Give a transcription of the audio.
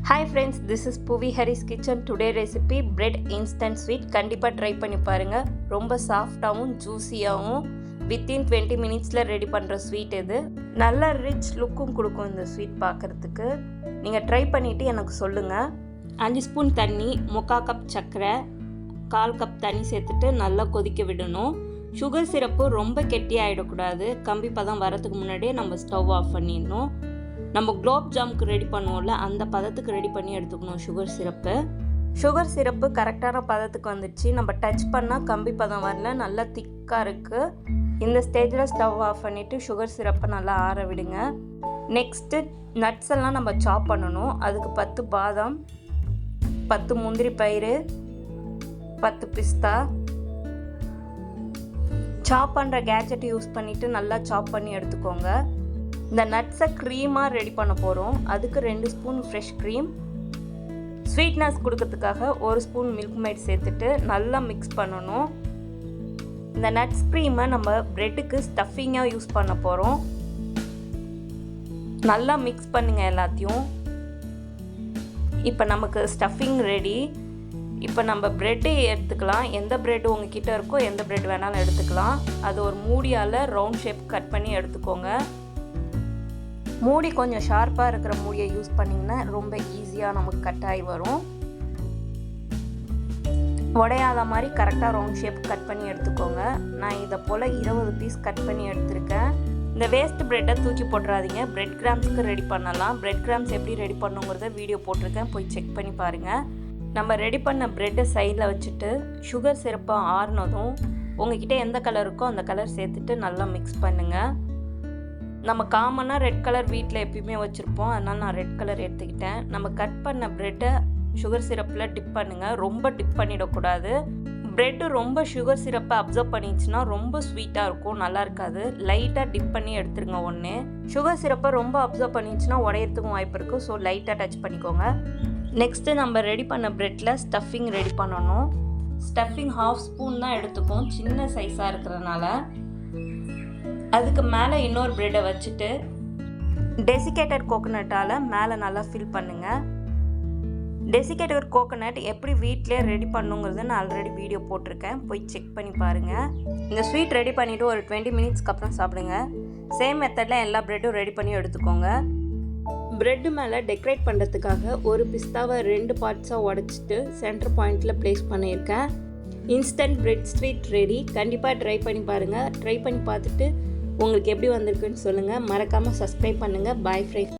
Hi friends, this is Puviyarasi kitchen. Today recipe bread instant sweet. கண்டிப்பா try பண்ணி பாருங்க. ரொம்ப சாஃப்ட்டாவும் ஜூசியாவும் within 20 minutesல ரெடி பண்ற ஸ்வீட் இது. நல்ல ரிச் லுக்கும் கொடுக்கும் இந்த ஸ்வீட் பார்க்கிறதுக்கு. நீங்க ட்ரை பண்ணிட்டு எனக்கு சொல்லுங்க. 5 ஸ்பூன் தண்ணி, 3/4 கப் சர்க்கரை, 1/4 கப் தண்ணி சேர்த்துட்டு நல்லா கொதிக்க விடணும். சுகர் சிரப்பு ரொம்ப கெட்டியாயிடக்கூடாது. கம்பி பதம் வரதுக்கு முன்னாடியே நம்ம ஸ்டவ் ஆஃப் பண்ணிடணும். நம்ம குலோப் ஜாமுக்கு ரெடி பண்ணுவோம்ல, அந்த பதத்துக்கு ரெடி பண்ணி எடுத்துக்கணும் சுகர் சிரப்பு கரெக்டான பதத்துக்கு வந்துடுச்சு. நம்ம டச் பண்ணால் கம்பி பதம் வரல, நல்லா திக்காக இருக்குது. இந்த ஸ்டேஜில் ஸ்டவ் ஆஃப் பண்ணிவிட்டு சுகர் சிரப்பை நல்லா ஆற விடுங்க. நெக்ஸ்ட்டு நட்ஸ் எல்லாம் நம்ம சாப் பண்ணணும். அதுக்கு 10 பாதாம், 10 முந்திரி பயிறு, 10 பிஸ்தா. சாப் பண்ணுற கேஜெட் யூஸ் பண்ணிவிட்டு நல்லா சாப் பண்ணி எடுத்துக்கோங்க. இந்த நட்ஸை க்ரீமாக ரெடி பண்ண போகிறோம். அதுக்கு 2 ஸ்பூன் ஃப்ரெஷ் க்ரீம், ஸ்வீட்னஸ் கொடுக்கறதுக்காக 1 ஸ்பூன் மில்க் மேட் சேர்த்துட்டு நல்லா மிக்ஸ் பண்ணணும். இந்த நட்ஸ் க்ரீமை நம்ம ப்ரெட்டுக்கு ஸ்டஃபிங்காக யூஸ் பண்ண போகிறோம். நல்லா மிக்ஸ் பண்ணுங்க எல்லாத்தையும். இப்போ நமக்கு ஸ்டஃபிங் ரெடி. இப்போ நம்ம ப்ரெட்டு எடுத்துக்கலாம். எந்த ப்ரெட்டு உங்ககிட்ட இருக்கோ எந்த ப்ரெட் வேணாலும் எடுத்துக்கலாம். அது ஒரு மூடியால் ரவுண்ட் ஷேப் கட் பண்ணி எடுத்துக்கோங்க. மூடி கொஞ்சம் ஷார்ப்பாக இருக்கிற மூடியை யூஸ் பண்ணிங்கன்னா ரொம்ப ஈஸியாக நமக்கு கட் ஆகி வரும். உடையாத மாதிரி கரெக்டாக ரவுண்ட் ஷேப் கட் பண்ணி எடுத்துக்கோங்க. நான் இதை போல் 20 பீஸ் கட் பண்ணி எடுத்திருக்கேன். இந்த வேஸ்ட் ப்ரெட்டை தூக்கி போட்டுறாதீங்க. பிரெட் கிராம்ஸ்க்கு ரெடி பண்ணலாம். பிரெட் கிராம்ஸ் எப்படி ரெடி பண்ணுங்கிறத வீடியோ போட்டிருக்கேன், போய் செக் பண்ணி பாருங்கள். நம்ம ரெடி பண்ண ப்ரெட்டை சைடில் வச்சுட்டு சுகர் சிரப்பை ஆறுனதும் உங்ககிட்ட எந்த கலர் இருக்கோ அந்த கலர் சேர்த்துட்டு நல்லா மிக்ஸ் பண்ணுங்கள். நம்ம காமனாக ரெட் கலர் வீட்டில் எப்பயுமே வச்சுருப்போம், அதனால் நான் ரெட் கலர் எடுத்துக்கிட்டேன். நம்ம கட் பண்ண ப்ரெட்டை சுகர் சிரப்பில் டிப் பண்ணுங்கள். ரொம்ப டிப் பண்ணிடக்கூடாது. ப்ரெட்டு ரொம்ப சுகர் சிரப்பை அப்சர்வ் பண்ணிச்சுன்னா ரொம்ப ஸ்வீட்டாக இருக்கும், நல்லா இருக்காது. லைட்டாக டிப் பண்ணி எடுத்துருங்க ஒன்று. சுகர் சிரப்பை ரொம்ப அப்சர்வ் பண்ணிச்சுன்னா உடையறதுக்கும் வாய்ப்பு இருக்குது, ஸோ லைட்டாக டச் பண்ணிக்கோங்க. நெக்ஸ்ட்டு நம்ம ரெடி பண்ண ப்ரெட்டில் ஸ்டஃபிங் ரெடி பண்ணணும். ஸ்டஃபிங் 1/2 ஸ்பூன் தான் எடுத்துக்கும், சின்ன சைஸாக இருக்கிறதுனால. அதுக்கு மேலே இன்னொரு ப்ரெட்டை வச்சுட்டு டெசிகேட்டட் கோகோனட்டால் மேலே நல்லா ஃபில் பண்ணுங்கள். டெசிகேட்டட் கோகோனட் எப்படி வீட்டிலே ரெடி பண்ணுங்கிறது நான் ஆல்ரெடி வீடியோ போட்டிருக்கேன், போய் செக் பண்ணி பாருங்கள். இந்த ஸ்வீட் ரெடி பண்ணிவிட்டு ஒரு 20 மினிட்ஸ்க்கு அப்புறம் சாப்பிடுங்க. சேம் மெத்தடில் எல்லா ப்ரெட்டும் ரெடி பண்ணி எடுத்துக்கோங்க. ப்ரெட்டு மேலே டெக்கரேட் பண்ணுறதுக்காக ஒரு பிஸ்தாவை 2 பார்ட்ஸாக உடச்சிட்டு சென்டர் பாயிண்டில் ப்ளேஸ் பண்ணியிருக்கேன். Instant bread sweet ready. கண்டிப்பாக ட்ரை பண்ணி பாருங்கள். ட்ரை பண்ணி பார்த்துட்டு உங்களுக்கு எப்படி வந்திருக்குன்னு சொல்லுங்கள். மறக்காமல் சப்ஸ்கிரைப் பண்ணுங்கள். Bye friends.